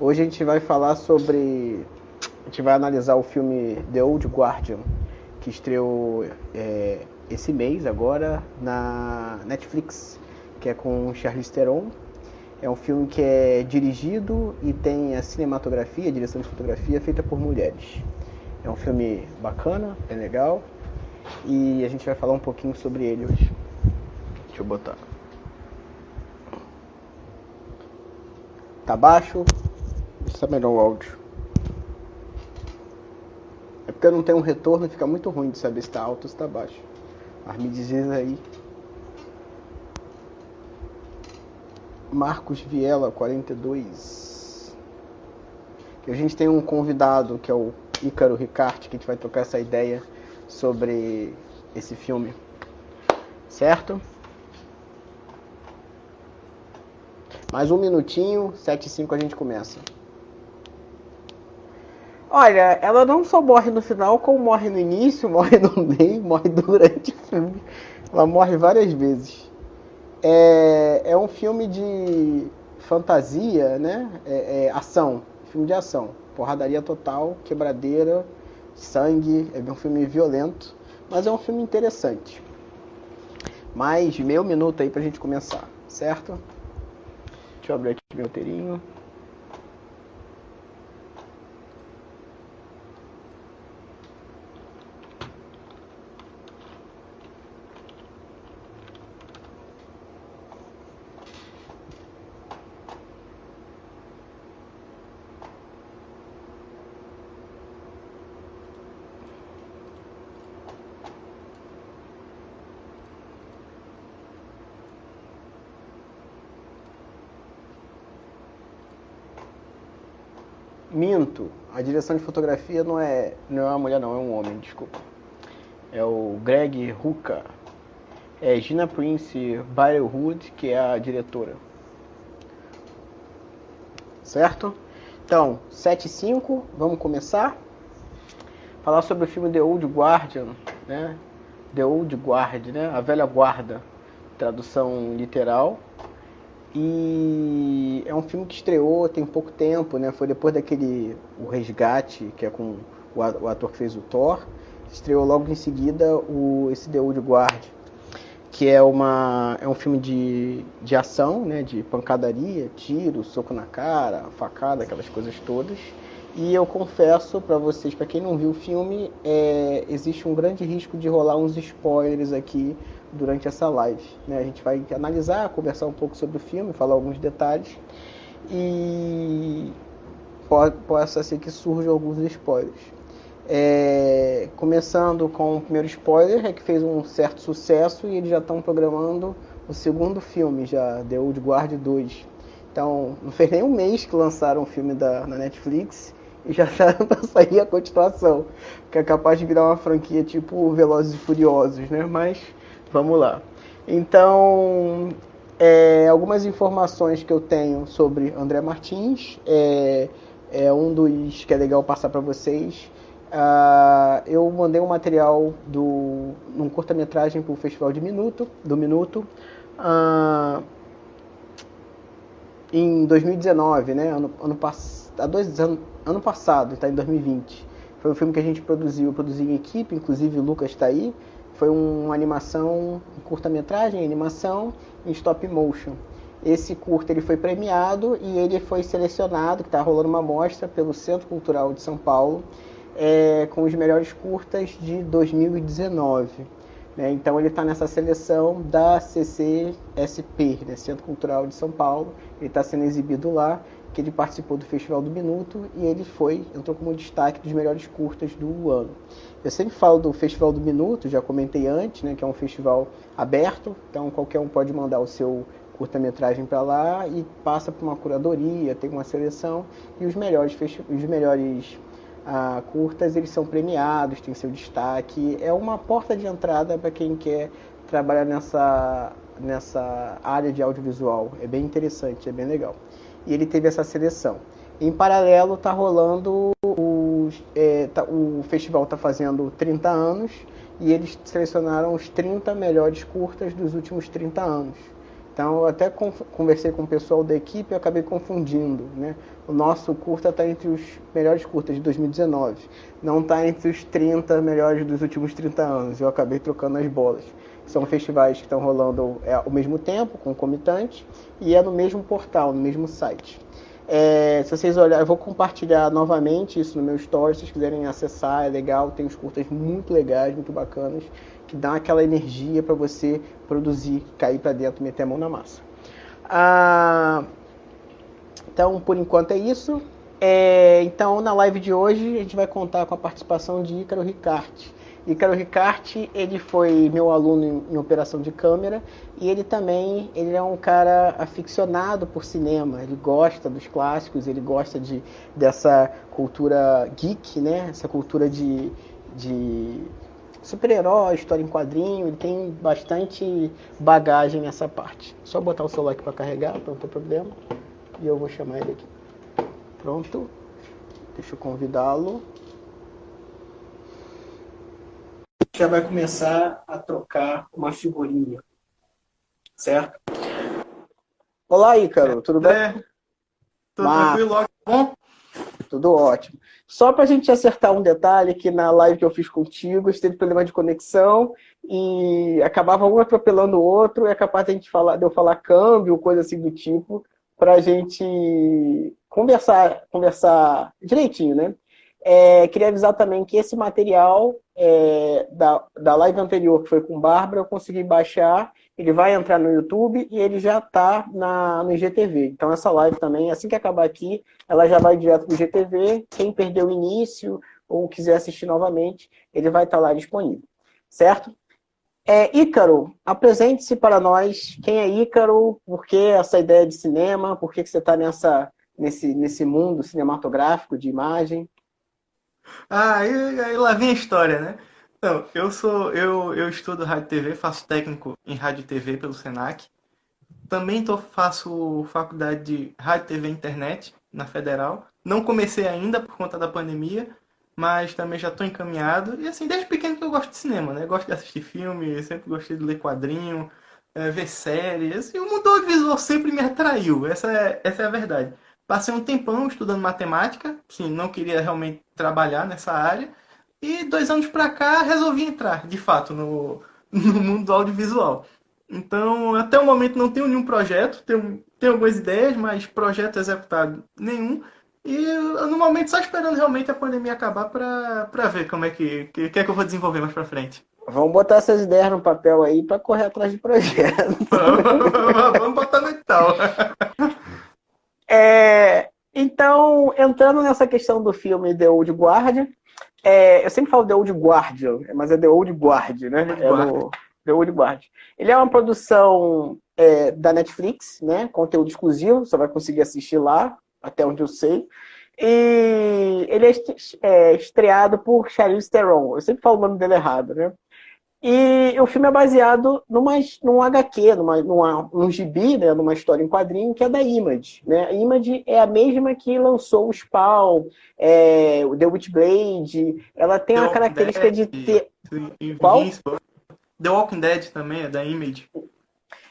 Hoje a gente vai falar sobre... A gente vai analisar o filme The Old Guardian, que estreou esse mês agora na Netflix, que é com Charlize Theron. É um filme que é dirigido e tem a cinematografia, a direção de fotografia feita por mulheres. É um filme bacana, é legal, e a gente vai falar um pouquinho sobre ele hoje. Deixa eu botar. Tá baixo? Deixa eu melhor o áudio. É porque eu não tenho um retorno e fica muito ruim de saber se tá alto ou se tá baixo. Mas me diz aí. Marcos Viela, 42. A gente tem um convidado que é o Ícaro Ricarte, que a gente vai trocar essa ideia sobre esse filme. Certo? Mais um minutinho, 7h05 a gente começa. Olha, ela não só morre no final, como morre no início, morre no meio, morre durante o filme. Ela morre várias vezes. É um filme de fantasia, né? Ação, filme de ação. Porradaria total, quebradeira, sangue. É um filme violento, mas é um filme interessante. Mais meio minuto aí pra gente começar, certo? Deixa eu abrir aqui meu roteirinho. Minto, a direção de fotografia não é uma mulher não, é um homem, desculpa. É o Greg Rucka. É Gina Prince Bythewood, que é a diretora. Certo? Então, 7h05, vamos começar. Falar sobre o filme The Old Guardian, né? The Old Guard, né? A Velha Guarda, tradução literal. E é um filme que estreou tem pouco tempo, né? Foi depois daquele O Resgate, que é com o ator que fez o Thor. Estreou logo em seguida esse The Old Guard, que é um filme de ação, né? De pancadaria, tiro, soco na cara, facada, aquelas coisas todas. E eu confesso para vocês, para quem não viu o filme, existe um grande risco de rolar uns spoilers aqui durante essa live, né? A gente vai analisar, conversar um pouco sobre o filme, falar alguns detalhes e possa ser que surjam alguns spoilers. Começando com o primeiro spoiler, é que fez um certo sucesso e eles já estão programando o segundo filme, já The Old Guard 2. Então, não fez nem um mês que lançaram o filme na Netflix e já está para sair a continuação, que é capaz de virar uma franquia tipo Velozes e Furiosos, né? Mas vamos lá. Então, algumas informações que eu tenho sobre André Martins, um dos que é legal passar para vocês. Eu mandei um material num curta-metragem para o Festival do Minuto, em 2019, né? Ano passado, está em 2020. Foi um filme que a gente produziu, eu produzi em equipe, inclusive o Lucas está aí. Foi uma animação, um curta-metragem, animação em stop motion. Esse curta ele foi premiado e ele foi selecionado, que está rolando uma mostra pelo Centro Cultural de São Paulo, com os melhores curtas de 2019. Né? Então ele está nessa seleção da CCSP, né? Centro Cultural de São Paulo. Ele está sendo exibido lá, que ele participou do Festival do Minuto e ele entrou como destaque dos melhores curtas do ano. Eu sempre falo do Festival do Minuto, já comentei antes, né, que é um festival aberto, então qualquer um pode mandar o seu curta-metragem para lá e passa por uma curadoria, tem uma seleção e os melhores curtas eles são premiados, tem seu destaque. É uma porta de entrada para quem quer trabalhar nessa área de audiovisual. É bem interessante, é bem legal. E ele teve essa seleção. Em paralelo, está rolando o festival está fazendo 30 anos e eles selecionaram os 30 melhores curtas dos últimos 30 anos. Então, eu até conversei com o pessoal da equipe e acabei confundindo, né? O nosso curta está entre os melhores curtas de 2019, não está entre os 30 melhores dos últimos 30 anos. Eu acabei trocando as bolas. São festivais que estão rolando ao mesmo tempo, concomitante, e é no mesmo portal, no mesmo site. Se vocês olharem, eu vou compartilhar novamente isso no meu story, se vocês quiserem acessar, é legal, tem uns curtas muito legais, muito bacanas, que dão aquela energia para você produzir, cair para dentro, meter a mão na massa. Então, por enquanto é isso. Então, na live de hoje, a gente vai contar com a participação de Ícaro Ricarte. Ícaro Ricarte, ele foi meu aluno em operação de câmera e ele é um cara aficionado por cinema, ele gosta dos clássicos, ele gosta dessa cultura geek, né? Essa cultura de super-herói, história em quadrinho, ele tem bastante bagagem nessa parte. Só botar o celular aqui para carregar, para não ter problema, e eu vou chamar ele aqui. Pronto, deixa eu convidá-lo. Já vai começar a trocar uma figurinha, certo? Olá, Ícaro, tudo bem? Tudo tranquilo, bom? Tudo ótimo. Só para a gente acertar um detalhe, que na live que eu fiz contigo, teve problema de conexão e acabava um atropelando o outro, e é capaz de eu falar câmbio, coisa assim do tipo, para a gente conversar direitinho, né? Queria avisar também que esse material da live anterior, que foi com Bárbara, eu consegui baixar, ele vai entrar no YouTube e ele já está no IGTV. Então essa live também, assim que acabar aqui, ela já vai direto para o IGTV. Quem perdeu o início ou quiser assistir novamente, ele vai estar lá disponível. Certo? Ícaro, apresente-se para nós. Quem é Ícaro? Por que essa ideia de cinema? Por que você está nesse mundo cinematográfico de imagem? Aí lá vem a história, né? Então, eu estudo rádio e TV, faço técnico em rádio e TV pelo Senac. Também faço faculdade de rádio, TV e internet na Federal. Não comecei ainda por conta da pandemia, mas também já estou encaminhado. E assim, desde pequeno que eu gosto de cinema, né? Gosto de assistir filme, sempre gostei de ler quadrinho, ver séries. E o mundo audiovisual sempre me atraiu, essa é a verdade. Passei um tempão estudando matemática, sim, não queria realmente trabalhar nessa área. E 2 anos pra cá resolvi entrar, de fato, no mundo do audiovisual. Então, até o momento não tenho nenhum projeto, tenho algumas ideias, mas projeto executado nenhum. E no momento só esperando realmente a pandemia acabar pra ver como é que é que eu vou desenvolver mais pra frente. Vamos botar essas ideias no papel aí para correr atrás de projetos. Vamos botar no tal. Então, entrando nessa questão do filme The Old Guard, eu sempre falo The Old Guardian, mas é The Old Guard, né? The Old Guard. Ele é uma produção da Netflix, né? Conteúdo exclusivo, você vai conseguir assistir lá, até onde eu sei. E ele é estreado por Charlize Theron. Eu sempre falo o nome dele errado, né? E o filme é baseado num HQ, num gibi, né, numa história em quadrinho, que é da Image. Né? A Image é a mesma que lançou o Spawn, o The Witchblade. Ela tem a característica de ter... Qual? The Walking Dead também é da Image.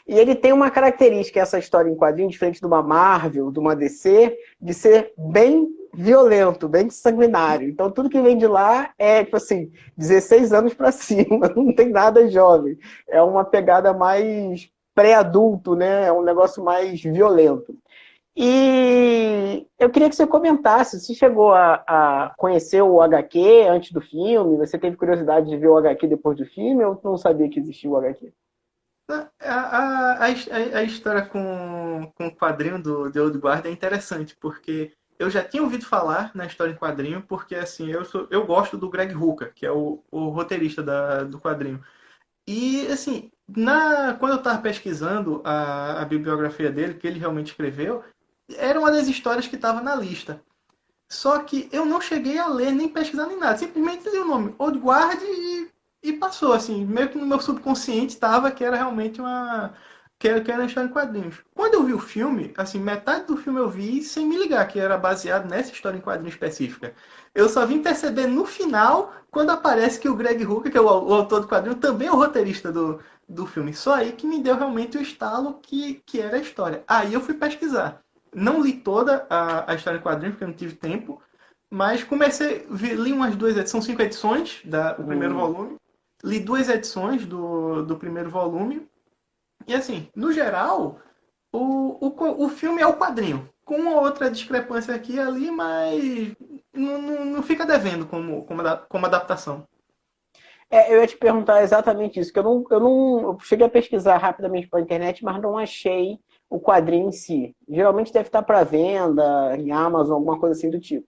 E ele tem uma característica, essa história em quadrinho, diferente de uma Marvel, de uma DC, de ser bem violento, bem sanguinário. Então, tudo que vem de lá é, tipo assim, 16 anos para cima, não tem nada jovem. É uma pegada mais pré-adulto, né? É um negócio mais violento. E eu queria que você comentasse, se chegou a conhecer o HQ antes do filme, você teve curiosidade de ver o HQ depois do filme, ou não sabia que existia o HQ? A história com o quadrinho do The Old Guard é interessante, porque eu já tinha ouvido falar na história em quadrinho, porque assim, eu gosto do Greg Rucka, que é o roteirista do quadrinho. E assim, quando eu estava pesquisando a bibliografia dele, que ele realmente escreveu, era uma das histórias que estava na lista. Só que eu não cheguei a ler, nem pesquisar, nem nada. Simplesmente li o nome Old Guard e passou, assim. Meio que no meu subconsciente estava que era realmente que era uma história em quadrinhos. Quando eu vi o filme, assim, metade do filme eu vi sem me ligar que era baseado nessa história em quadrinhos específica. Eu só vim perceber no final, quando aparece que o Greg Hooker, que é o autor do quadrinho, também é o roteirista do filme. Só aí que me deu realmente o estalo que era a história. Aí eu fui pesquisar. Não li toda a história em quadrinhos, porque eu não tive tempo, mas li umas 2 edições, são 5 edições do primeiro volume. Li 2 edições do primeiro volume. E assim, no geral, o filme é o quadrinho. Com uma outra discrepância aqui e ali, mas não fica devendo como adaptação. Eu ia te perguntar exatamente isso, que eu cheguei a pesquisar rapidamente pela internet, mas não achei o quadrinho em si. Geralmente deve estar para venda, em Amazon, alguma coisa assim do tipo.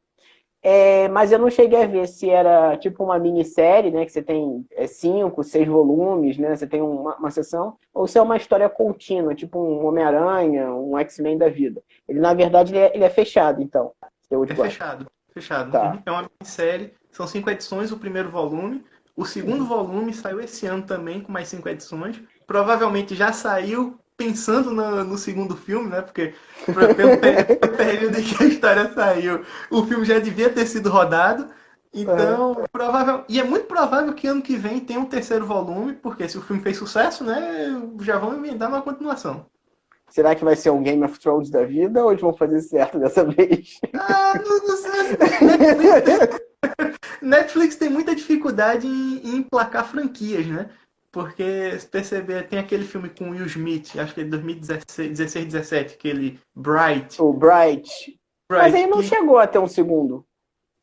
Mas eu não cheguei a ver se era tipo uma minissérie, né? Que você tem 5, 6 volumes, né? Você tem uma sessão, ou se é uma história contínua, tipo um Homem-Aranha, um X-Men da vida. Ele, na verdade, ele é fechado, então. É fechado, fechado. Tá. É uma minissérie, são 5 edições o primeiro volume. O segundo volume saiu esse ano também, com mais 5 edições. Provavelmente já saiu pensando no segundo filme, né? Porque pelo período em que a história saiu, o filme já devia ter sido rodado. Então, e é muito provável que ano que vem tenha um terceiro volume, porque se o filme fez sucesso, né? Já vão emendar uma continuação. Será que vai ser um Game of Thrones da vida ou eles vão fazer certo dessa vez? Não sei. Netflix tem muita dificuldade em emplacar franquias, né? Porque, se perceber, tem aquele filme com Will Smith, acho que é de 2016, 17, aquele Bright. O Bright. Mas aí não que... chegou a ter um segundo.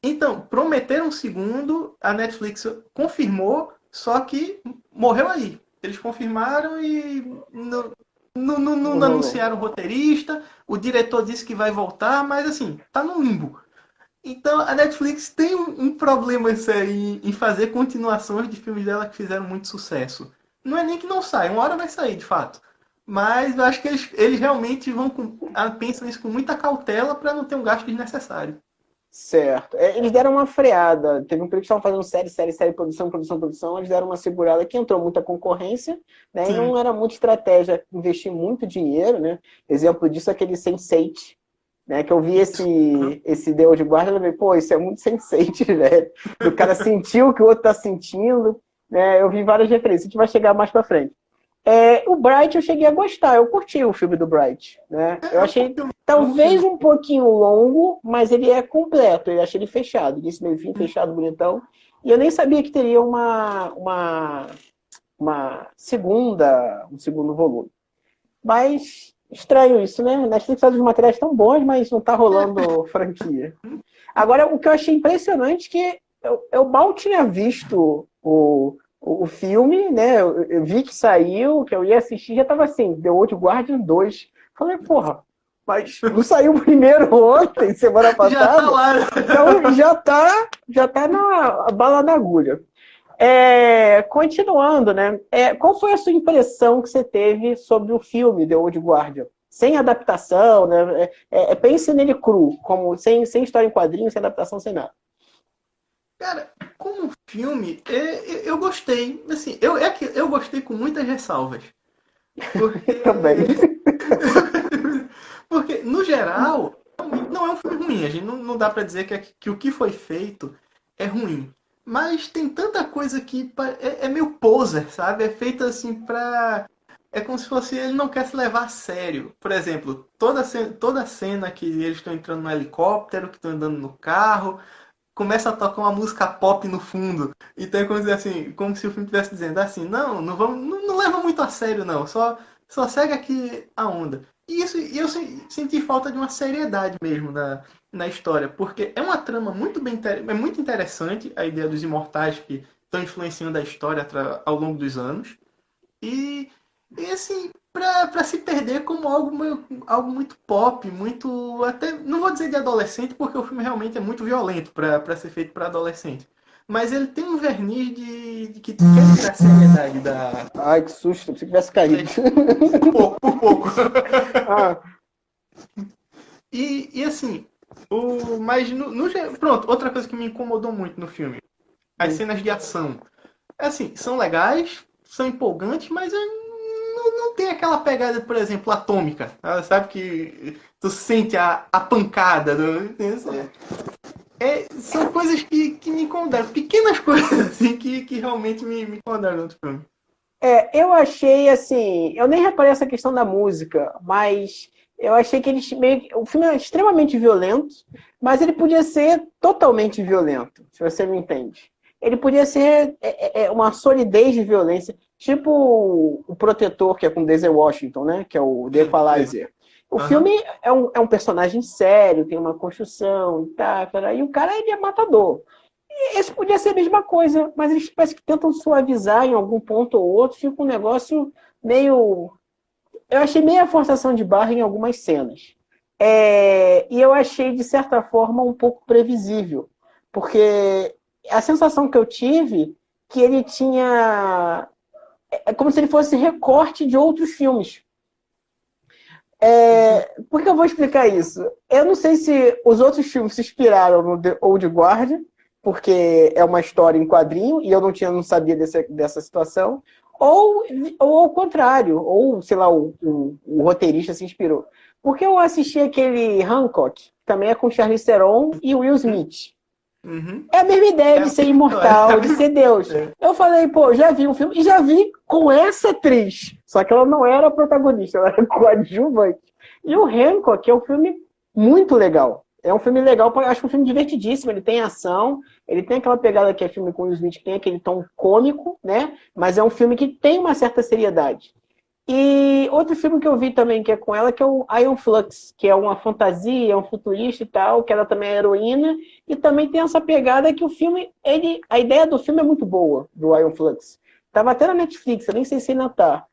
Então, prometeram um segundo, a Netflix confirmou, só que morreu aí. Eles confirmaram e não anunciaram o roteirista, o diretor disse que vai voltar, mas assim, tá no limbo. Então a Netflix tem um problema em fazer continuações de filmes dela que fizeram muito sucesso. Não é nem que não sai, uma hora vai sair de fato. Mas eu acho que eles realmente pensam isso com muita cautela para não ter um gasto desnecessário. Certo. Eles deram uma freada. Teve um período que estavam fazendo série, produção. Eles deram uma segurada que entrou muita concorrência, né? E Sim. não era muita estratégia investir muito dinheiro, né? Exemplo disso é aquele Sense8, né? Que eu vi esse Deus de Guarda e falei, pô, isso é muito Sense8, velho. O cara sentiu o que o outro tá sentindo, né? Eu vi várias referências. A gente vai chegar mais pra frente. O Bright eu cheguei a gostar, eu curti o filme do Bright, né? Eu achei talvez um pouquinho longo, mas ele é completo, eu achei ele fechado, início, meio, fim, fechado, bonitão. E eu nem sabia que teria um segundo volume. Mas estranho isso, né? Netflix faz os materiais tão bons, mas não tá rolando franquia. Agora, o que eu achei impressionante é que eu mal tinha visto o filme, né? Eu vi que saiu, que eu ia assistir, já tava assim, The Old Guardian 2. Falei, porra, mas não saiu o primeiro ontem, semana passada? Já tá lá. Então já tá na bala na agulha. Continuando, né? Qual foi a sua impressão que você teve sobre o filme The Old Guardian? Sem adaptação, né? Pense nele cru, como sem história em quadrinhos, sem adaptação, sem nada. Cara, como filme, eu gostei. Assim, eu gostei com muitas ressalvas. Porque... Também. Porque, no geral, não é um filme ruim. A gente não dá pra dizer que o que foi feito é ruim. Mas tem tanta coisa que é meio poser, sabe? É feito assim pra... É como se fosse ele não quer se levar a sério. Por exemplo, toda cena que eles estão entrando no helicóptero, que estão andando no carro, começa a tocar uma música pop no fundo. Então é como se, assim, como se o filme estivesse dizendo assim, não leva muito a sério não, só segue aqui a onda. E eu senti falta de uma seriedade mesmo na história, porque é uma trama é muito interessante a ideia dos imortais que estão influenciando a história ao longo dos anos. E assim, pra se perder como algo muito pop, muito. Até. Não vou dizer de adolescente, porque o filme realmente é muito violento pra ser feito pra adolescente. Mas ele tem um verniz de que quer tirar a seriedade da. Ai, que susto, se tivesse caído. Por pouco. Ah. E assim, mas pronto, outra coisa que me incomodou muito no filme. As cenas de ação. Assim, são legais, são empolgantes, mas não tem aquela pegada, por exemplo, atômica. Sabe que tu sente a pancada. São coisas que me incomodaram. Pequenas coisas assim que realmente me incomodaram no outro filme. Eu achei assim, eu nem reparei essa questão da música, mas eu achei que eles o filme é extremamente violento, mas ele podia ser totalmente violento, se você me entende. Ele podia ser uma solidez de violência, tipo o Protetor, que é com Denzel Washington, né? Que é o The Equalizer. O filme é um personagem sério, tem uma construção e tal, e o cara ele é matador. Esse podia ser a mesma coisa, mas eles parece que tentam suavizar em algum ponto ou outro, fica um negócio meio. Eu achei meio a forçação de barra em algumas cenas. E eu achei, de certa forma, um pouco previsível, porque a sensação que eu tive que ele tinha. É como se ele fosse recorte de outros filmes. Por que eu vou explicar isso? Eu não sei se os outros filmes se inspiraram no The Old Guard, porque é uma história em quadrinho e eu não sabia dessa situação, ou ao contrário, ou, sei lá, o roteirista se inspirou. Porque eu assisti aquele Hancock, que também é com Charlize Theron e Will Smith. É a mesma ideia de ser imortal, de ser Deus. Eu falei, pô, já vi um filme, e já vi com essa atriz. Só que ela não era a protagonista, ela era coadjuvante. E o Hancock é um filme muito legal. É um filme legal, acho que um filme divertidíssimo. Ele tem ação, ele tem aquela pegada que é filme com o Will Smith, que tem aquele tom cômico, né? Mas é um filme que tem uma certa seriedade. E outro filme que eu vi também, que é com ela, que é o Iron Flux, que é uma fantasia, é um futurista e tal, que ela também é heroína, e também tem essa pegada que o filme, a ideia do filme é muito boa, do Iron Flux. Tava até na Netflix, eu nem sei se ainda tá.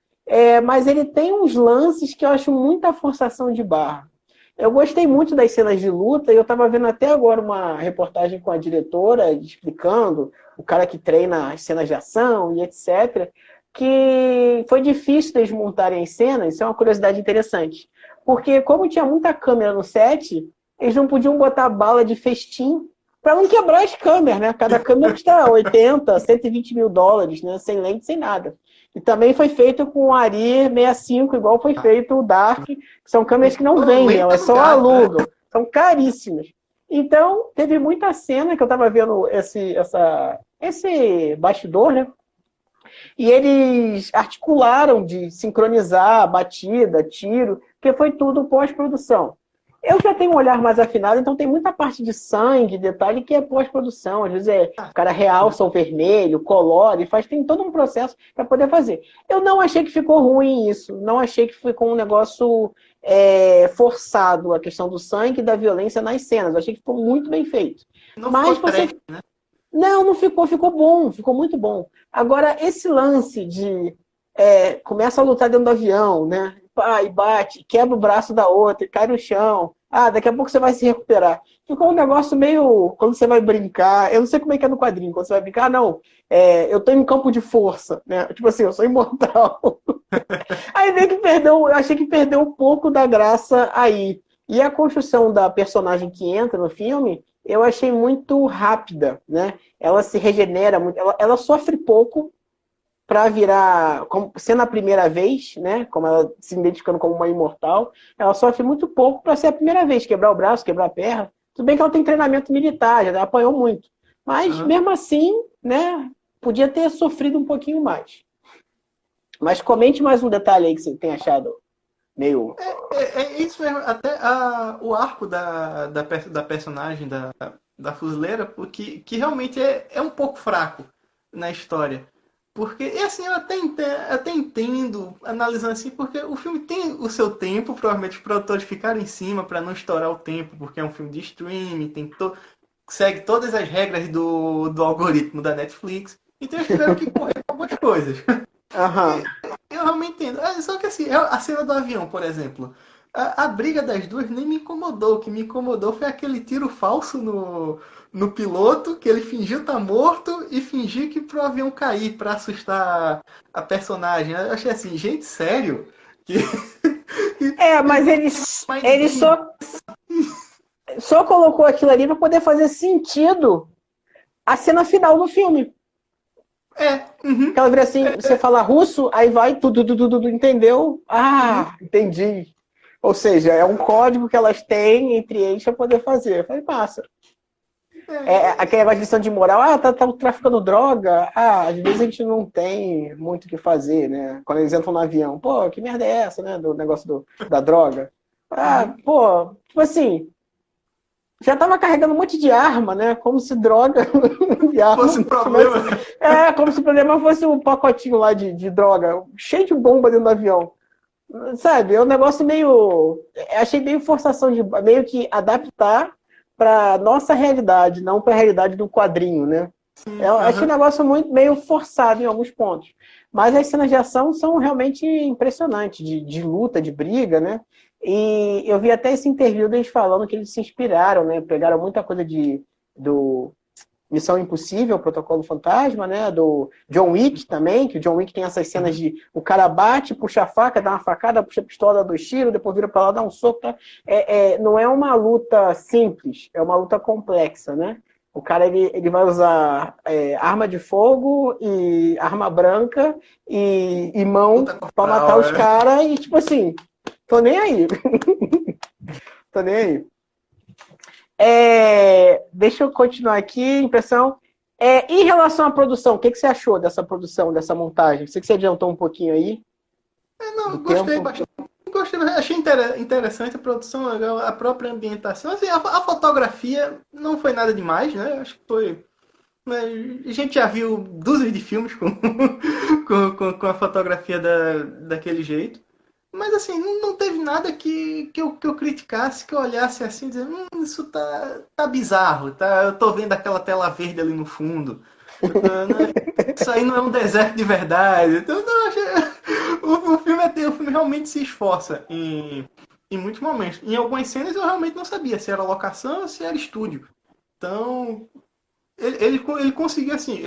Mas ele tem uns lances que eu acho muita forçação de barra. Eu gostei muito das cenas de luta, e eu estava vendo até agora uma reportagem com a diretora, explicando o cara que treina as cenas de ação e etc., que foi difícil eles montarem as cenas, isso é uma curiosidade interessante. Porque como tinha muita câmera no set, eles não podiam botar bala de festim para não quebrar as câmeras, né? Cada câmera custa 80, 120 mil dólares, né? Sem lente, sem nada. E também foi feito com o Arri 65, igual foi feito o Dark, que são câmeras que não vendem, elas só alugam, são caríssimas. Então, teve muita cena que eu estava vendo esse bastidor, né? E eles articularam de sincronizar batida, tiro, porque foi tudo pós-produção. Eu já tenho um olhar mais afinado, então tem muita parte de sangue, detalhe, que é pós-produção. Às vezes o cara realça o vermelho, colore, tem todo um processo para poder fazer. Eu não achei que ficou ruim isso, não achei que ficou um negócio forçado, a questão do sangue e da violência nas cenas. Eu achei que ficou muito bem feito. Não Mas ficou você... trash, né? Não ficou bom, ficou muito bom. Agora, esse lance de começa a lutar dentro do avião, né? E bate, quebra o braço da outra, e cai no chão. Daqui a pouco você vai se recuperar. Ficou um negócio meio. Quando você vai brincar, eu não sei como é que é no quadrinho, quando você vai brincar, não. Eu tô em campo de força, né? Tipo assim, eu sou imortal. Aí meio que eu achei que perdeu um pouco da graça aí. E a construção da personagem que entra no filme, eu achei muito rápida, né? Ela se regenera muito, ela sofre pouco para virar, sendo a primeira vez, né? Como ela se identificando como uma imortal, ela sofre muito pouco para ser a primeira vez, quebrar o braço, quebrar a perna. Tudo bem que ela tem treinamento militar, já apanhou muito. Mas mesmo assim, né? Podia ter sofrido um pouquinho mais. Mas comente mais um detalhe aí que você tem achado meio... É isso mesmo, até o arco da personagem da fuzileira, porque que realmente é um pouco fraco na história. Porque, e assim, eu até entendo, analisando assim, porque o filme tem o seu tempo, provavelmente os produtores ficaram em cima para não estourar o tempo, porque é um filme de streaming, segue todas as regras do algoritmo da Netflix, então eles tiveram que correr com algumas coisas. Eu realmente entendo. Só que assim, a cena do avião, por exemplo, a briga das duas nem me incomodou. O que me incomodou foi aquele tiro falso no piloto, que ele fingiu estar morto e fingiu que pro avião cair para assustar a personagem. Eu achei assim, gente, sério? Mas ele só colocou aquilo ali para poder fazer sentido a cena final do filme. Uhum. Que ela vira assim, você fala russo, aí vai tudo, entendeu? Ah, entendi. Ou seja, é um código que elas têm entre eles para poder fazer. Eu falei, passa. Aquele negócio de lição de moral, tá traficando droga. Às vezes a gente não tem muito o que fazer, né? Quando eles entram no avião, pô, que merda é essa, né? Do negócio da droga. Uhum. Pô, tipo assim, já tava carregando um monte de arma, né? Como se droga e Fosse arma tivesse. problema. Como se o problema fosse um pacotinho lá de droga, cheio de bomba dentro do avião. Sabe, é um negócio meio. Achei meio forçação de. Meio que adaptar para nossa realidade, não para a realidade do quadrinho, né? Sim, Eu achei um aham. negócio muito meio forçado em alguns pontos. Mas as cenas de ação são realmente impressionantes, de luta, de briga, né? E eu vi até esse interview deles falando que eles se inspiraram, né? Pegaram muita coisa do Missão Impossível, Protocolo Fantasma, né? Do John Wick também, que o John Wick tem essas cenas Uhum. de o cara bate, puxa a faca, dá uma facada, puxa a pistola, dá dois tiros, depois vira pra lá, dá um soco. Tá? Não é uma luta simples, é uma luta complexa, né? O cara ele vai usar arma de fogo e arma branca e mão Luta pra matar corporal, os caras e tipo assim, tô nem aí. Tô nem aí. Deixa eu continuar aqui, impressão. Em relação à produção, o que você achou dessa produção, dessa montagem? Sei que você adiantou um pouquinho aí do Não, gostei tempo. bastante. Gostei, achei interessante a produção, legal, a própria ambientação. Assim, a fotografia não foi nada demais, né? Acho que foi. Mas a gente já viu dúzias de filmes com, com a fotografia daquele jeito. Mas assim, não teve nada que eu criticasse, que eu olhasse assim e dizer, isso tá bizarro, tá? Eu tô vendo aquela tela verde ali no fundo. Isso aí não é um deserto de verdade. Então, não, o filme realmente se esforça em muitos momentos. Em algumas cenas eu realmente não sabia se era locação ou se era estúdio. Então, ele conseguiu assim,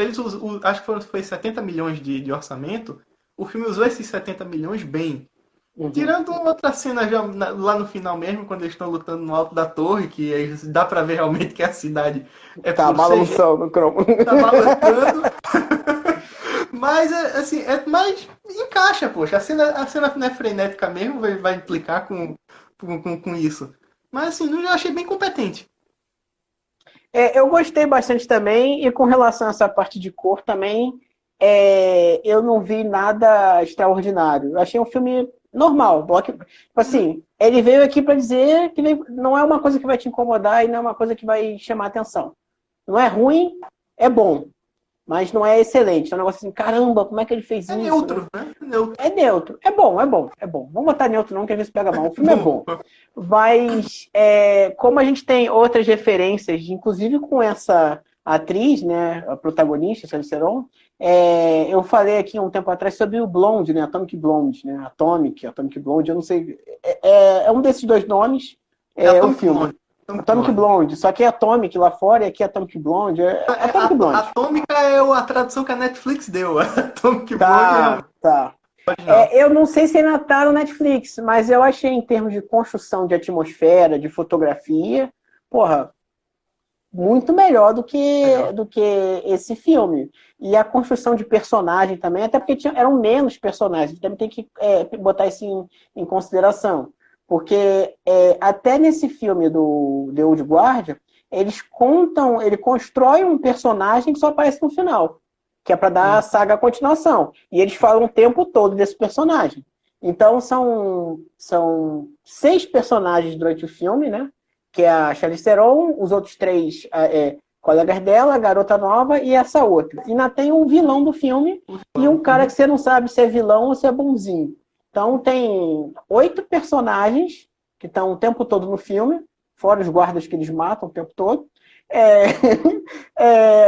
acho que foi 70 milhões de orçamento. O filme usou esses 70 milhões bem. Uhum. Tirando uma outra cena já lá no final mesmo, quando eles estão lutando no alto da torre, que aí dá pra ver realmente que a cidade é Tá puro CG, balançando o cromo. tá balançando. Mas, assim, mais encaixa, poxa. A cena não é frenética mesmo, vai implicar com isso. Mas, assim, eu achei bem competente. Eu gostei bastante também, e com relação a essa parte de cor também, eu não vi nada extraordinário. Eu achei um filme normal. Tipo assim, ele veio aqui para dizer que não é uma coisa que vai te incomodar e não é uma coisa que vai chamar atenção. Não é ruim, é bom, mas não é excelente. É um negócio assim, caramba, como é que ele fez É isso, né? neutro, né? Neutro. É neutro. É bom, é bom, é bom. Vamos botar neutro não, que às vezes pega mal. O filme é Bom, bom. Mas, como a gente tem outras referências, inclusive com essa atriz, né, a protagonista, Charlize Theron, eu falei aqui um tempo atrás sobre o Blonde, né, Atomic Blonde, né, Atomic Blonde, eu não sei, é um desses dois nomes, é o Atomic filme. Blonde. Atomic Atomic Blonde. Blonde, só que é Atomic lá fora e aqui é Atomic Blonde, Atomic Blonde. Atômica é a tradução que a Netflix deu. Atomic Blonde é realmente Tá, tá. original. Eu não sei se ainda tá no Netflix, mas eu achei em termos de construção de atmosfera, de fotografia, porra, muito melhor Legal. do que esse filme. E a construção de personagem também, até porque eram menos personagens, também tem que botar isso em consideração. Porque até nesse filme do The Old Guard, ele constrói um personagem que só aparece no final, que é para dar a saga a continuação. E eles falam o tempo todo desse personagem. Então são 6 personagens durante o filme, né? Que é a Charlize Theron, os outros 3 colegas dela, a garota nova e essa outra. E ainda tem um vilão do filme e um cara que você não sabe se é vilão ou se é bonzinho. Então tem 8 personagens que estão o tempo todo no filme, fora os guardas que eles matam o tempo todo,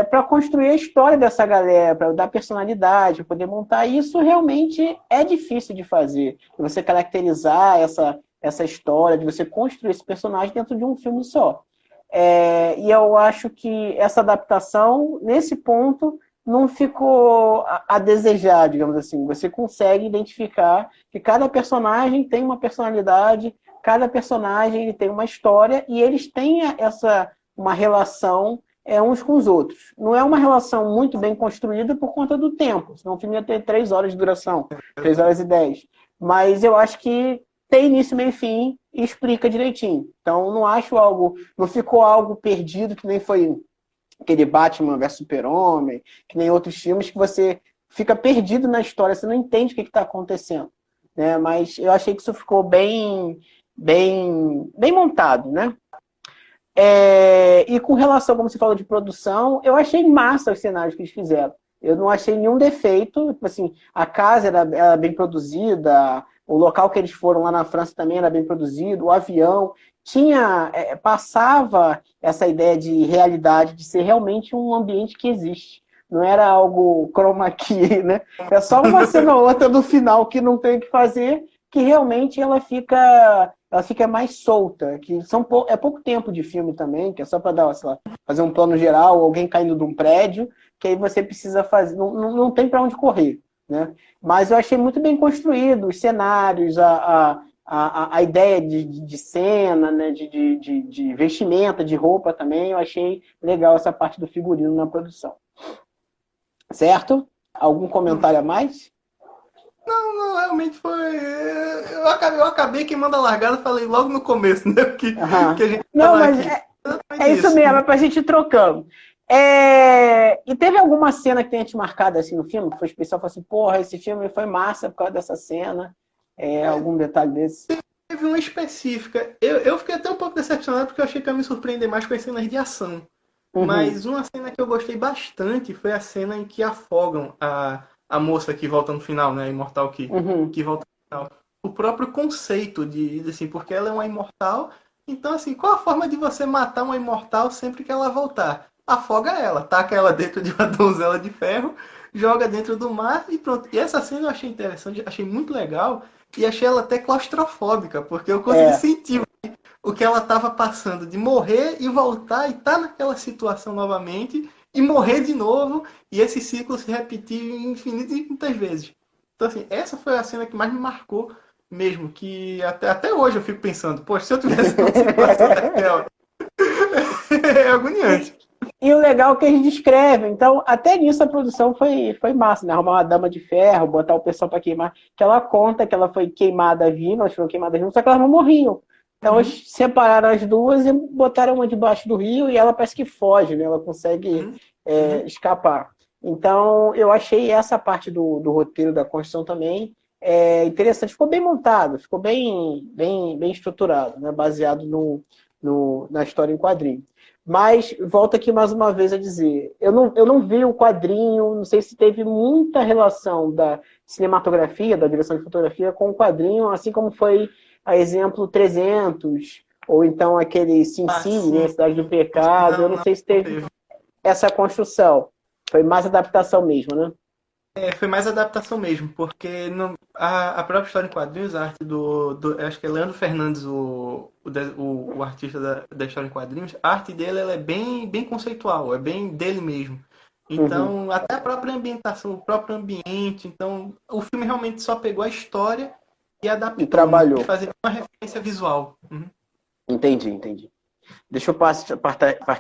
para construir a história dessa galera, para dar personalidade, para poder montar. Isso realmente é difícil de fazer. Você caracterizar essa história, de você construir esse personagem dentro de um filme só. E eu acho que essa adaptação, nesse ponto, não ficou a desejar, digamos assim. Você consegue identificar que cada personagem tem uma personalidade, cada personagem ele tem uma história, e eles têm uma relação uns com os outros. Não é uma relação muito bem construída por conta do tempo, senão o filme ia ter 3 horas de duração, 3 horas e 10. Mas eu acho que tem início, meio e fim e explica direitinho. Então não ficou algo perdido, que nem foi aquele Batman vs Super-Homem, que nem outros filmes que você fica perdido na história, você não entende o que está acontecendo. Né? Mas eu achei que isso ficou bem montado, né? E com relação, como você falou, de produção, eu achei massa os cenários que eles fizeram. Eu não achei nenhum defeito. Tipo assim, a casa era bem produzida, o local que eles foram lá na França também era bem produzido, o avião passava essa ideia de realidade, de ser realmente um ambiente que existe. Não era algo chroma key, né? É só uma cena ou outra do final que não tem o que fazer, que realmente ela fica mais solta. Que é pouco tempo de filme também, que é só para dar, sei lá, fazer um plano geral, alguém caindo de um prédio, que aí você precisa fazer. Não tem para onde correr. Né? Mas eu achei muito bem construído os cenários, a ideia de cena, né? de vestimenta, de roupa também. Eu achei legal essa parte do figurino na produção. Certo? Algum comentário a mais? Não, realmente foi. Eu acabei queimando a largada, falei logo no começo, né? Que a gente não, mas aqui. É isso mesmo, é pra gente ir trocando. E teve alguma cena que tenha te marcado assim no filme, que foi especial, falou assim, porra, esse filme foi massa por causa dessa cena? Algum detalhe desse? Teve uma específica. Eu fiquei até um pouco decepcionado porque eu achei que ia me surpreender mais com as cenas de ação. Uhum. Mas uma cena que eu gostei bastante foi a cena em que afogam a moça que volta no final, né? A imortal que volta no final. O próprio conceito assim, porque ela é uma imortal. Então, assim, qual a forma de você matar uma imortal sempre que ela voltar? Afoga ela, taca ela dentro de uma donzela de ferro, joga dentro do mar e pronto. E essa cena eu achei interessante, achei muito legal e achei ela até claustrofóbica, porque eu consegui sentir o que ela estava passando de morrer e voltar e estar naquela situação novamente e morrer de novo e esse ciclo se repetir infinitas e infinitas vezes. Então, assim, essa foi a cena que mais me marcou mesmo, que até hoje eu fico pensando, poxa, se eu tivesse numa situação daquela, é agoniante. E o legal é que eles descrevem. Então, até nisso a produção foi massa, né? Arrumar uma dama de ferro, botar o pessoal para queimar. Que ela conta que ela foi queimada viva, elas foram queimadas juntas, só que elas não morriam. Então, eles separaram as duas e botaram uma debaixo do rio e ela parece que foge, né? Ela consegue escapar. Então, eu achei essa parte do roteiro, da construção também interessante. Ficou bem montado, ficou bem estruturado, né? Baseado na história em quadrinho. Mas, volto aqui mais uma vez a dizer, eu não vi o quadrinho, não sei se teve muita relação da cinematografia, da direção de fotografia com o quadrinho, assim como foi, a exemplo, 300, ou então aquele Sin City, né, Cidade do Pecado, eu não sei se teve essa construção. Foi mais adaptação mesmo, né? Foi mais adaptação mesmo, porque a própria história em quadrinhos, a arte acho que é Leandro Fernandes, o artista da história em quadrinhos, a arte dele ela é bem conceitual, é bem dele mesmo. Então, até a própria ambientação, o próprio ambiente, então, o filme realmente só pegou a história e adaptou, e trabalhou. E fazer uma referência visual. Entendi. Deixa eu partir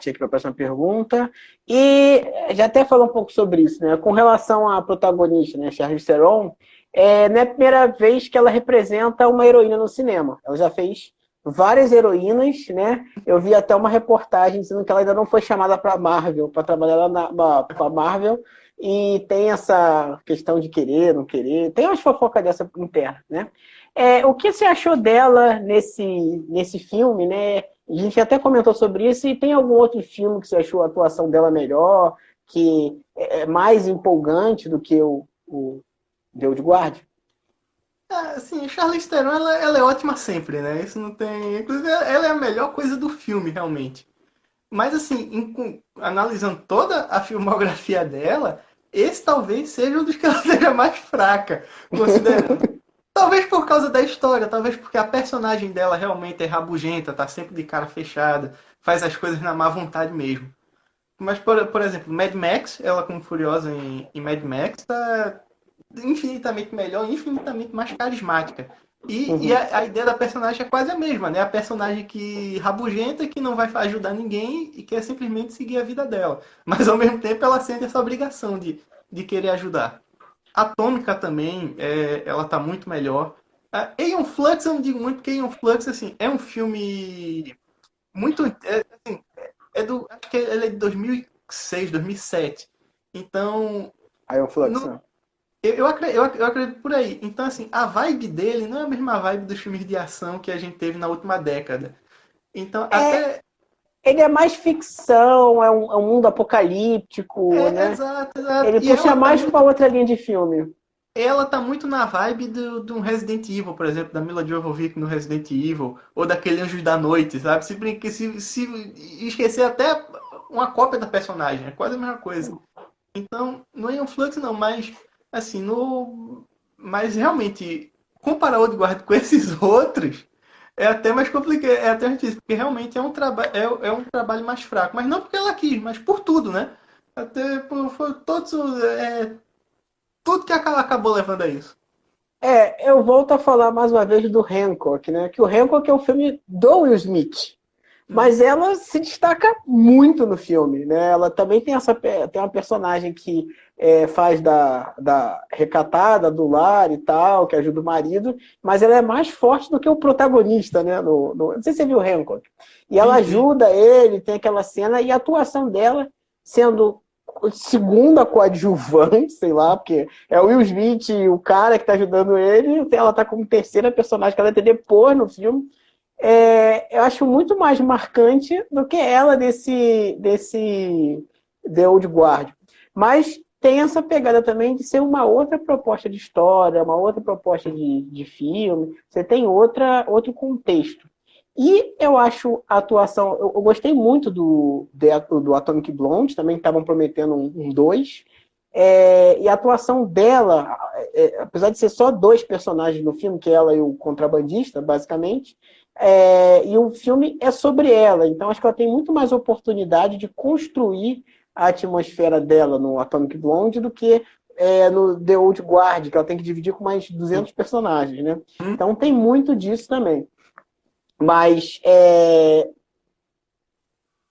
aqui para a próxima pergunta. E já até falou um pouco sobre isso, né? Com relação à protagonista, né, Charlize Theron, não é a primeira vez que ela representa uma heroína no cinema. Ela já fez várias heroínas, né? Eu vi até uma reportagem dizendo que ela ainda não foi chamada para Marvel, para trabalhar para a Marvel. E tem essa questão de querer, não querer. Tem umas fofocas dessa interna, né? O que você achou dela nesse filme, né? A gente até comentou sobre isso, e tem algum outro filme que você achou a atuação dela melhor, que é mais empolgante do que o The Old Guard? Assim, Charlize Theron, ela é ótima sempre, né? Isso não tem... Inclusive, ela é a melhor coisa do filme, realmente. Mas, assim, analisando toda a filmografia dela, esse talvez seja um dos que ela seja mais fraca, considerando. Talvez por causa da história, talvez porque a personagem dela realmente é rabugenta, tá sempre de cara fechada, faz as coisas na má vontade mesmo. Mas, por exemplo, Mad Max, ela como Furiosa em Mad Max, tá infinitamente melhor, infinitamente mais carismática. E a ideia da personagem é quase a mesma, né? A personagem que rabugenta, que não vai ajudar ninguém e quer simplesmente seguir a vida dela. Mas ao mesmo tempo ela sente essa obrigação de querer ajudar. Atômica também, ela tá muito melhor. Aeon Flux eu não digo muito, porque Aeon Flux assim, é um filme muito. Assim, acho que ele é de 2006, 2007. Então, Aí o Flux, não, né? eu acredito por aí. Então, assim, a vibe dele não é a mesma vibe dos filmes de ação que a gente teve na última década. Então, É, até. ele é mais ficção, é um mundo apocalíptico, né? Exato, exato. Ele E puxa mais para outra linha de filme. ela tá muito na vibe do Resident Evil, por exemplo, da Mila Jovovich no Resident Evil, ou daquele Anjos da Noite, sabe? Se esquecer até uma cópia da personagem, é quase a mesma coisa. Então, não é um fluxo não, mas assim, mas realmente comparar o Old Guard com esses outros é até mais complicado, é até difícil, porque realmente é um trabalho mais fraco, mas não porque ela quis, mas por tudo, né? Até por todos tudo que acabou levando a isso. Eu volto a falar mais uma vez do Hancock, né? Que o Hancock é um filme do Will Smith. Mas ela se destaca muito no filme, né? Ela também tem uma personagem que faz da recatada do lar e tal, que ajuda o marido, mas ela é mais forte do que o protagonista, né? Não sei se você viu o Hancock. E ela Sim, sim. ajuda ele, tem aquela cena, e a atuação dela sendo segunda coadjuvante, sei lá, porque é o Will Smith, o cara que tá ajudando ele, ela tá como terceira personagem que ela vai ter depois no filme. Eu acho muito mais marcante do que ela desse The Old Guard. Mas tem essa pegada também de ser uma outra proposta de história, uma outra proposta de filme. Você tem outro contexto. E eu acho a atuação. Eu gostei muito do Atomic Blonde, também estavam prometendo um 2. E a atuação dela, apesar de ser só dois personagens no filme, que é ela e o contrabandista, basicamente, e o filme é sobre ela. Então acho que ela tem muito mais oportunidade de construir a atmosfera dela no Atomic Blonde do que no The Old Guard, que ela tem que dividir com mais 200 personagens, né? Então tem muito disso também. Mas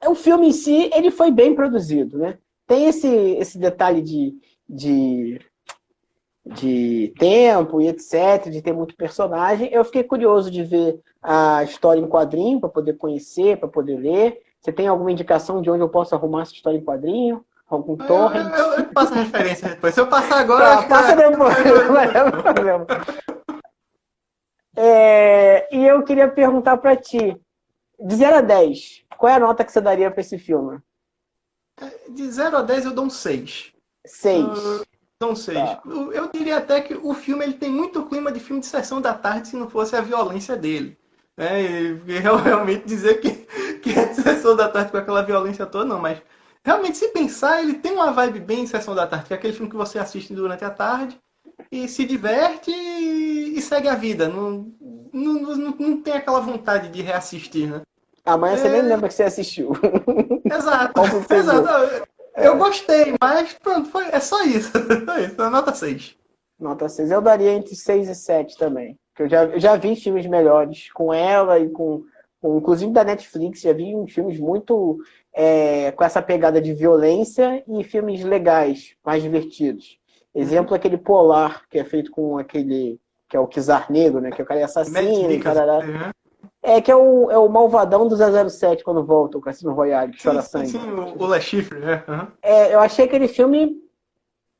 o filme em si, ele foi bem produzido, né? Tem esse detalhe de, de tempo e etc, de ter muito personagem. Eu fiquei curioso de ver a história em quadrinho, para poder conhecer, para poder ler. Você tem alguma indicação de onde eu posso arrumar essa história em quadrinho? Algum torrent? Eu passo a referência depois. Se eu passar agora, Tá, acho que passa depois, não é problema. E eu queria perguntar para ti, de 0 a 10, qual é a nota que você daria para esse filme? de 0 a 10 eu dou um 6. 6. Dou um 6. Tá. Eu diria até que o filme ele tem muito clima de filme de sessão da tarde se não fosse a violência dele. Né? E realmente dizer que é de sessão da tarde com aquela violência toda, não, mas realmente se pensar, ele tem uma vibe bem de sessão da tarde, que é aquele filme que você assiste durante a tarde e se diverte e segue a vida. Não tem aquela vontade de reassistir, né? Amanhã você nem lembra que você assistiu. Exato, Qual você viu? exato. Eu gostei, mas pronto, é só isso. É isso, nota 6. Nota 6. Eu daria entre 6 e 7 também. Porque eu já vi filmes melhores com ela e inclusive da Netflix, já vi uns filmes muito com essa pegada de violência e filmes legais, mais divertidos. Exemplo, aquele Polar, que é feito com aquele, que é o Kizar Negro, né? Que é o cara Matt assassino, Mikkelsen. tarará. Uhum. Que é o malvadão do 007 quando volta, o Cassino Royale, que chora sangue. Sim, o Le Chiffre, né? Uhum. Eu achei aquele filme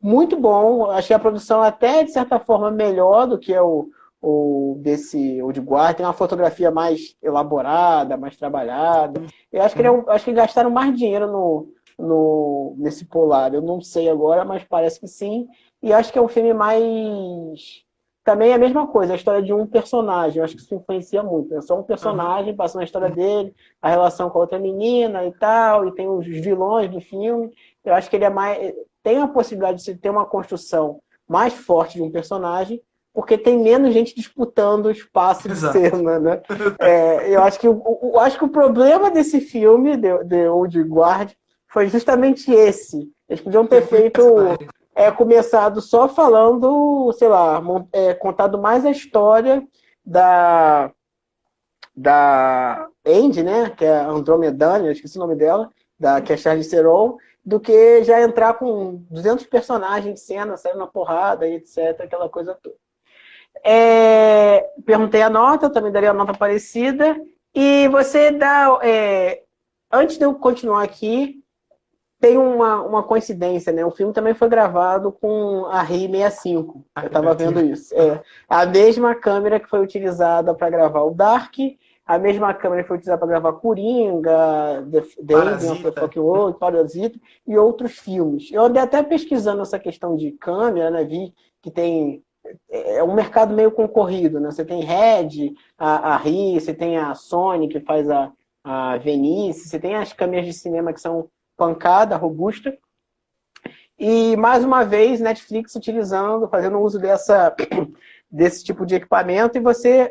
muito bom. Achei a produção até, de certa forma, melhor do que o desse Old Guard. Tem uma fotografia mais elaborada, mais trabalhada. Eu acho que, acho que gastaram mais dinheiro nesse Polar. Eu não sei agora, mas parece que sim. E acho que é um filme mais... Também é a mesma coisa, a história de um personagem. Eu acho que isso influencia muito. É só um personagem passando a história dele, a relação com a outra menina e tal, e tem os vilões do filme. Eu acho que ele é mais... Tem a possibilidade de ter uma construção mais forte de um personagem, porque tem menos gente disputando o espaço de cena, né? Eu acho que o problema desse filme, The Old Guard, foi justamente esse. Eles podiam ter feito... começado só falando, sei lá, contado mais a história da Andy, né, que é a Andromedane, eu esqueci o nome dela, que é Charlize Theron, do que já entrar com 200 personagens de cena, saindo na porrada e etc, aquela coisa toda. Perguntei a nota, também daria uma nota parecida, e você dá... antes de eu continuar aqui, tem uma coincidência, né? O filme também foi gravado com a RI-65. Eu estava vendo isso. A mesma câmera que foi utilizada para gravar o Dark, a mesma câmera que foi utilizada para gravar Coringa, The Alien of the Fucking World, Parasita e outros filmes. Eu andei até pesquisando essa questão de câmera, né? Vi que tem... É um mercado meio concorrido, né? Você tem Red, a RI, você tem a Sony, que faz a Venice, você tem as câmeras de cinema que são pancada, robusta. E, mais uma vez, Netflix fazendo uso desse tipo de equipamento.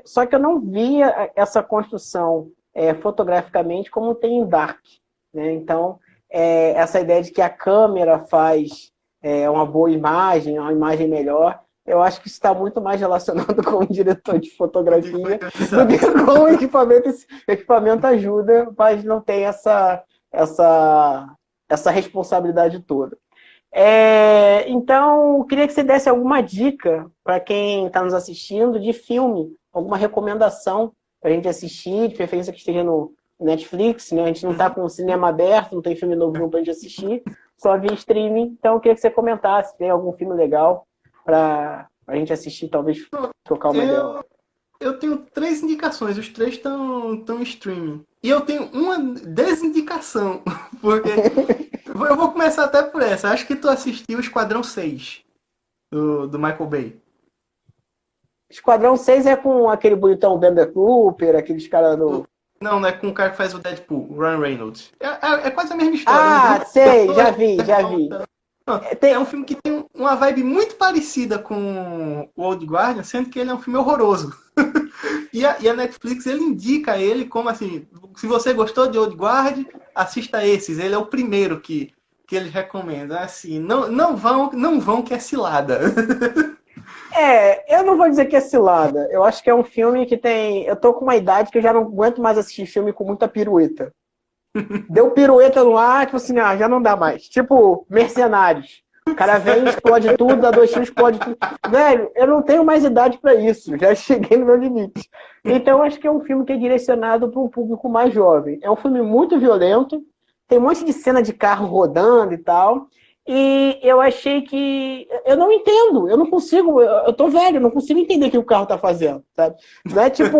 Só que eu não via essa construção fotograficamente como tem em Dark, né? Então, essa ideia de que a câmera faz uma boa imagem, uma imagem melhor, eu acho que está muito mais relacionado com o diretor de fotografia do que com o equipamento. Esse equipamento ajuda, mas não tem essa responsabilidade toda. Então, eu queria que você desse alguma dica para quem está nos assistindo de filme, alguma recomendação para a gente assistir, de preferência que esteja no Netflix, né? A gente não está com o cinema aberto, não tem filme novo para a gente assistir, só via streaming. Então, eu queria que você comentasse se tem algum filme legal para a gente assistir, talvez trocar uma ideia. Eu tenho 3 indicações, os 3 estão em streaming. E eu tenho uma desindicação, porque eu vou começar até por essa. Acho que tu assistiu o Esquadrão 6, do Michael Bay. Esquadrão 6 é com aquele bonitão Bender Cooper, aqueles caras do... Não é com o cara que faz o Deadpool, o Ryan Reynolds. É quase a mesma história. Ah, sei, já vi. É um filme que tem uma vibe muito parecida com o Old Guard, sendo que ele é um filme horroroso. E a Netflix, ele indica ele como assim, se você gostou de Old Guard, assista esses. Ele é o primeiro que eles recomendam. Assim, não vão que é cilada. Eu não vou dizer que é cilada. Eu acho que é um filme que tem... Eu tô com uma idade que eu já não aguento mais assistir filme com muita pirueta. Deu pirueta no ar, tipo assim, já não dá mais. Tipo, Mercenários. O cara vem, explode tudo, dá 2 tiros, explode tudo. Velho, eu não tenho mais idade pra isso. Já cheguei no meu limite. Então, acho que é um filme que é direcionado para um público mais jovem. É um filme muito violento. Tem um monte de cena de carro rodando e tal. E eu achei que... Eu não entendo, eu não consigo... Eu tô velho, eu não consigo entender o que o carro tá fazendo, sabe? Não é tipo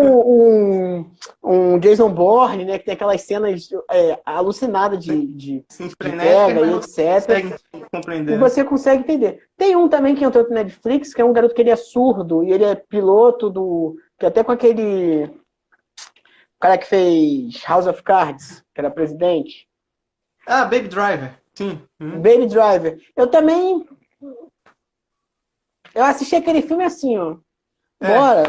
um Jason Bourne, né? Que tem aquelas cenas alucinadas de pega e etc. E você consegue entender. Tem um também que entrou no Netflix, que é um garoto que ele é surdo, e ele é piloto que até com aquele... O cara que fez House of Cards, que era presidente. Ah, Baby Driver. Sim. Baby Driver. Eu assisti aquele filme assim, ó. Bora,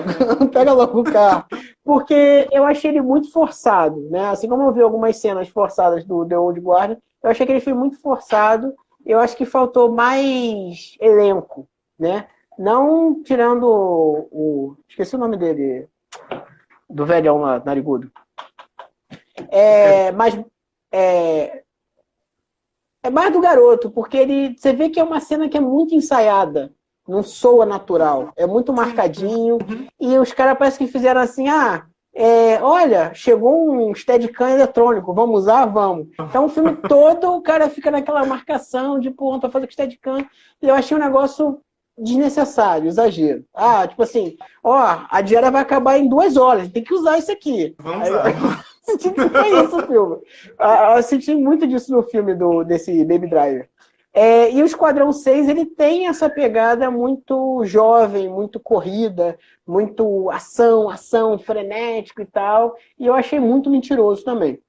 pega logo o carro. Porque eu achei ele muito forçado, né? Assim como eu vi algumas cenas forçadas do The Old Guard, eu achei aquele filme muito forçado. Eu acho que faltou mais elenco, né? Não tirando esqueci o nome dele. Do velhão lá, narigudo. Mas... É mais do garoto, porque você vê que é uma cena que é muito ensaiada, não soa natural, é muito marcadinho, e os caras parecem que fizeram assim, olha, chegou um Steadicam eletrônico, vamos usar? Vamos. Então o filme todo o cara fica naquela marcação de, pô, tá fazendo Steadicam, e eu achei um negócio desnecessário, exagero. Tipo assim, a diária vai acabar em 2 horas, tem que usar isso aqui. Vamos usar. Foi isso o filme. Eu senti muito disso no filme desse Baby Driver. E o Esquadrão 6, ele tem essa pegada muito jovem, muito corrida, muito ação, frenético e tal. E eu achei muito mentiroso também.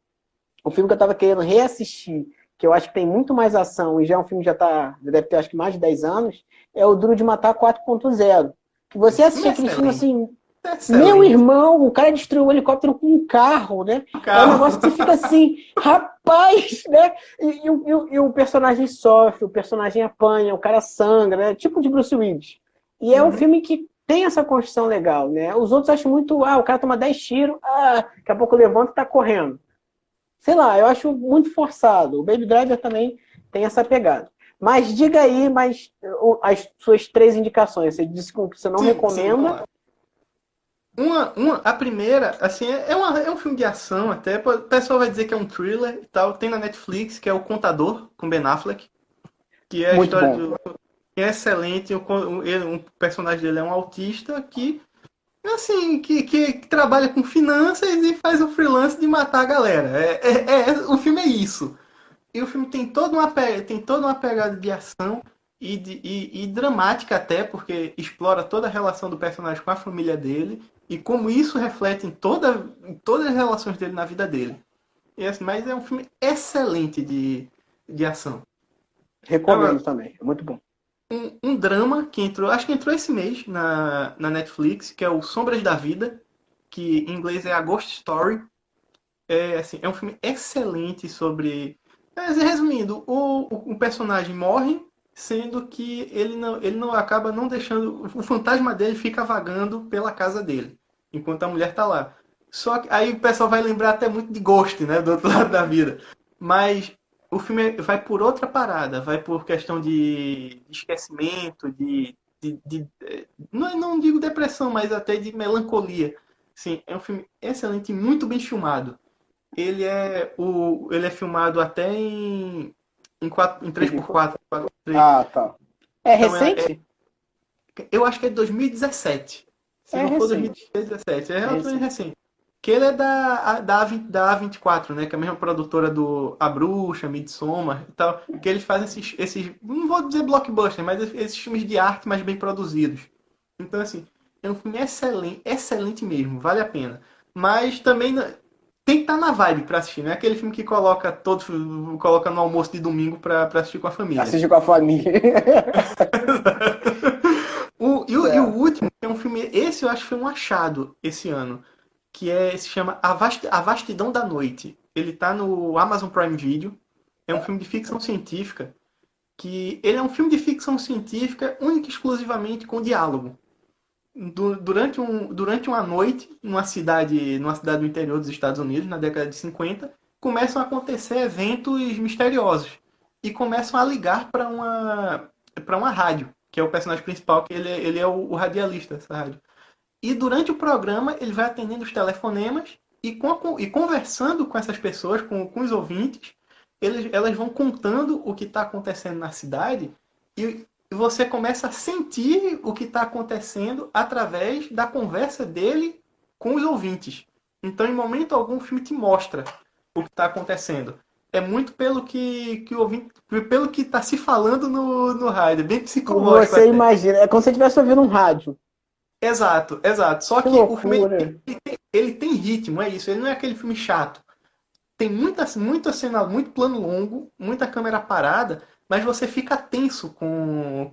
O filme que eu estava querendo reassistir, que eu acho que tem muito mais ação, e já é um filme que já deve ter acho que mais de 10 anos, é o Duro de Matar 4.0. Que você assiste aquele filme assim... Meu irmão, o cara destruiu o helicóptero com um carro, né? É um negócio que você fica assim, rapaz, né? E o personagem sofre, o personagem apanha, o cara sangra, né? Tipo de Bruce Willis. E é um filme que tem essa construção legal, né? Os outros acham muito, o cara toma 10 tiros, daqui a pouco levanta e tá correndo. Sei lá, eu acho muito forçado. O Baby Driver também tem essa pegada. Mas diga aí, as suas 3 indicações. Você disse que você não recomenda. A primeira, assim, é um filme de ação até. O pessoal vai dizer que é um thriller e tal. Tem na Netflix, que é O Contador, com Ben Affleck. Que é a Muito história bom. que é excelente. Um personagem dele é um autista que, assim, que trabalha com finanças e faz o freelance de matar a galera. O filme é isso. E o filme tem toda uma pegada de ação e dramática até, porque explora toda a relação do personagem com a família dele e como isso reflete em todas as relações dele na vida dele. Mas é um filme excelente de ação. Recomendo Agora, também. É muito bom. um drama que entrou, acho que entrou esse mês na Netflix, que é o Sombras da Vida, que em inglês é A Ghost Story. É um filme excelente sobre. Resumindo, o personagem morre, sendo que ele não acaba não deixando. O fantasma dele fica vagando pela casa dele, enquanto a mulher tá lá. Só que aí o pessoal vai lembrar até muito de Ghost, né? Do outro lado da vida. Mas o filme vai por outra parada, vai por questão de esquecimento, não digo depressão, mas até de melancolia. Sim, é um filme excelente e muito bem filmado. Ele é filmado até em 3x4. Tá. É Então recente? eu acho que é de 2017. Se É não for recente. 2017, é É relativamente recente. recente. Que ele é da A24, né? Que é a mesma produtora do A Bruxa, Midsommar e tal. Que eles fazem não vou dizer blockbuster, mas esses filmes de arte mais bem produzidos. Então, assim, é um filme excelente, excelente mesmo, vale a pena. Mas também tem que estar na vibe pra assistir, não é aquele filme que coloca no almoço de domingo pra assistir com a família. Assiste com a família. E o último, que é um filme, esse eu acho que foi um achado esse ano, se chama A Vastidão da Noite. Ele tá no Amazon Prime Video. É um filme de ficção científica, que ele é um filme de ficção científica única e exclusivamente com diálogo. Durante uma noite, numa cidade do interior dos Estados Unidos, na década de 50, começam a acontecer eventos misteriosos e começam a ligar para uma rádio, que é o personagem principal, que ele é o radialista dessa rádio. E durante o programa ele vai atendendo os telefonemas e conversando com essas pessoas, com os ouvintes, elas vão contando o que está acontecendo na cidade e você começa a sentir o que está acontecendo através da conversa dele com os ouvintes. Então, em momento algum, o filme te mostra o que está acontecendo. É muito pelo que está se falando no rádio, é bem psicológico Você até. imagina, é como se você estivesse ouvindo um rádio. Exato, exato. Só Que que o filme loucura. ele tem ritmo, é isso. Ele não é aquele filme chato. Tem muita cena, muito plano longo, muita câmera parada, mas você fica tenso com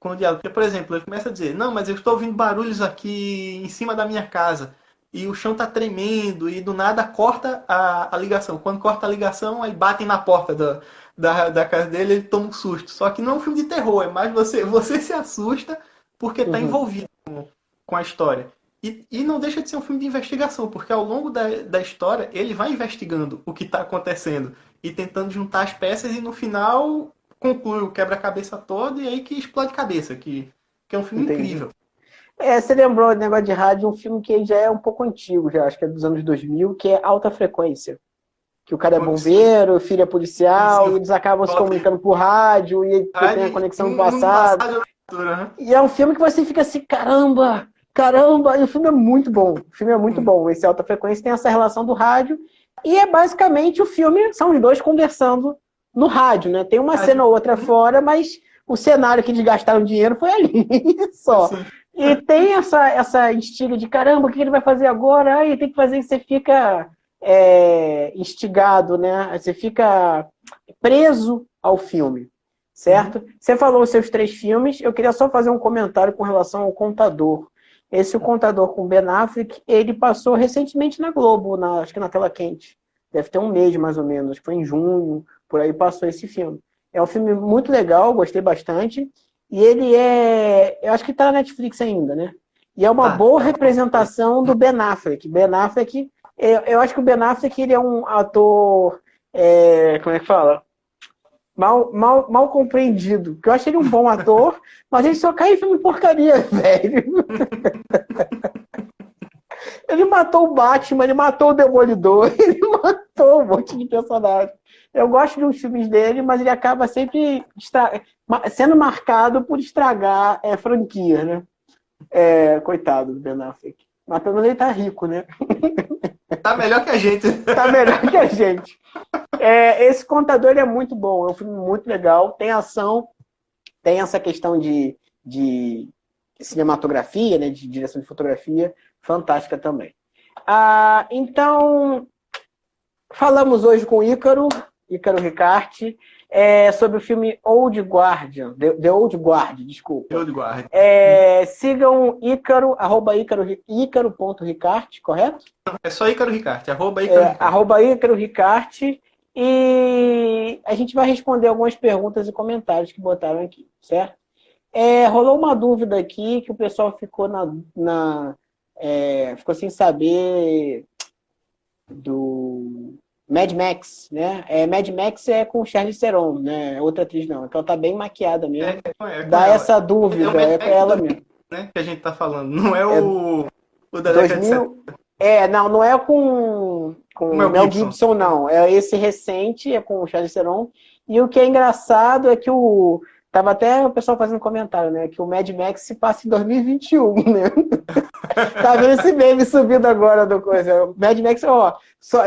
o diálogo. Porque, por exemplo, ele começa a dizer, não, mas eu estou ouvindo barulhos aqui em cima da minha casa, e o chão está tremendo, e do nada corta a ligação. Quando corta a ligação, aí batem na porta da casa dele, ele toma um susto. Só que não é um filme de terror, é mais você se assusta porque está Uhum. envolvido com a história. E não deixa de ser um filme de investigação, porque ao longo da história ele vai investigando o que está acontecendo e tentando juntar as peças e no final conclui o quebra-cabeça todo e aí que explode cabeça, que é um filme Entendi. incrível. Você lembrou do negócio de rádio, um filme que já é um pouco antigo, já acho que é dos anos 2000, que é Alta Frequência. Que o cara é Sim, bombeiro, o filho é sim, policial, sim. e eles acabam se Volta comunicando por rádio, porque tem a aí, conexão do num passado. passado né? E é um filme que você fica assim, caramba, caramba, e o filme é muito bom. O filme é muito bom. Esse Alta Frequência tem essa relação do rádio, e é basicamente o filme, são os dois conversando no rádio, né? Tem uma cena ou outra fora, mas o cenário que eles gastaram dinheiro foi ali, só. Assim, E tem essa instiga de, caramba, o que ele vai fazer agora? Aí tem que fazer isso, você fica instigado, né? Você fica preso ao filme. Certo? Você falou os seus 3 filmes, eu queria só fazer um comentário com relação ao Contador. Esse O Contador com Ben Affleck, ele passou recentemente na Globo, acho que na Tela Quente. Deve ter um mês mais ou menos, acho que foi em junho, por aí passou esse filme. É um filme muito legal, gostei bastante. E ele eu acho que está na Netflix ainda, né? E é uma boa representação do Ben Affleck. Ben Affleck, eu acho que o Ben Affleck ele é um ator, como é que fala? Mal compreendido. Porque eu acho ele um bom ator, mas ele só cai em filme porcaria, velho. Ele matou o Batman, ele matou o Demolidor, ele matou um monte de personagem. Eu gosto de uns filmes dele, mas ele acaba sempre sendo marcado por estragar franquia, né? Coitado do Ben Affleck. Mas pelo menos ele tá rico, né? Tá melhor que a gente. Tá melhor que a gente. Esse Contador é muito bom, é um filme muito legal, tem ação, tem essa questão de cinematografia, né, de direção de fotografia, fantástica também. Então, falamos hoje com Ícaro Ricarte, sobre o filme Old Guardian, The Old Guard, desculpa. Old Guard. Sigam Ícaro, @ícaro.ricarte, correto? É só Ícaro Ricarte, @ícaro @ícaro Ricarte. E a gente vai responder algumas perguntas e comentários que botaram aqui, certo? Rolou uma dúvida aqui que o pessoal ficou ficou sem saber do Mad Max, né? Mad Max é com Charlize Theron, né? Outra atriz não, então ela tá bem maquiada mesmo. Dá essa dúvida, com ela mesmo. Né, que a gente tá falando, não é o da década de 70. Não é com o Mel Gibson, não. É esse recente, é com o Charlize Theron. E o que é engraçado é que tava até o pessoal fazendo comentário, né? Que o Mad Max se passa em 2021, né? Tá vendo esse meme subindo agora do coisa. Mad Max, eu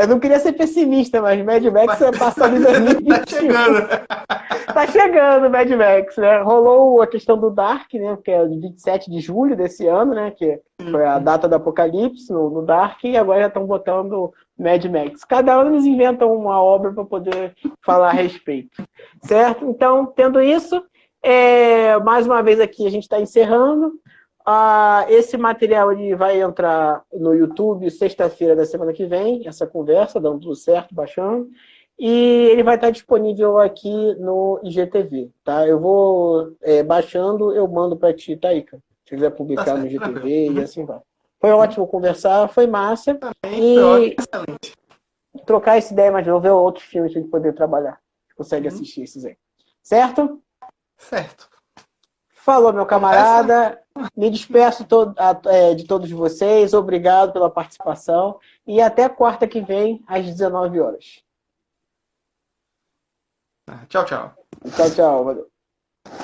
não queria ser pessimista, mas Mad Max é passado em 2021. Tá chegando. Tá chegando o Mad Max, né? Rolou a questão do Dark, né? Que é 27 de julho desse ano, né? Que foi a data do apocalipse no Dark, e agora já estão botando Mad Max. Cada ano eles inventam uma obra para poder falar a respeito. Certo? Então, tendo isso, mais uma vez aqui a gente está encerrando. Esse material ele vai entrar no YouTube sexta-feira da semana que vem, essa conversa, dando tudo certo, baixando. E ele vai estar disponível aqui no IGTV, tá? Eu vou baixando, eu mando para ti, tá, Ica? Se quiser publicar no IGTV e assim vai. Foi ótimo conversar, foi massa. Foi ótimo, excelente. Trocar essa ideia, mas vamos ver outros filmes pra gente poder trabalhar. Consegue assistir esses aí. Certo? Certo. Falou, meu camarada. Me despeço de todos vocês. Obrigado pela participação. E até quarta que vem, às 19 horas. Tchau, tchau. Tchau, tchau. Valeu.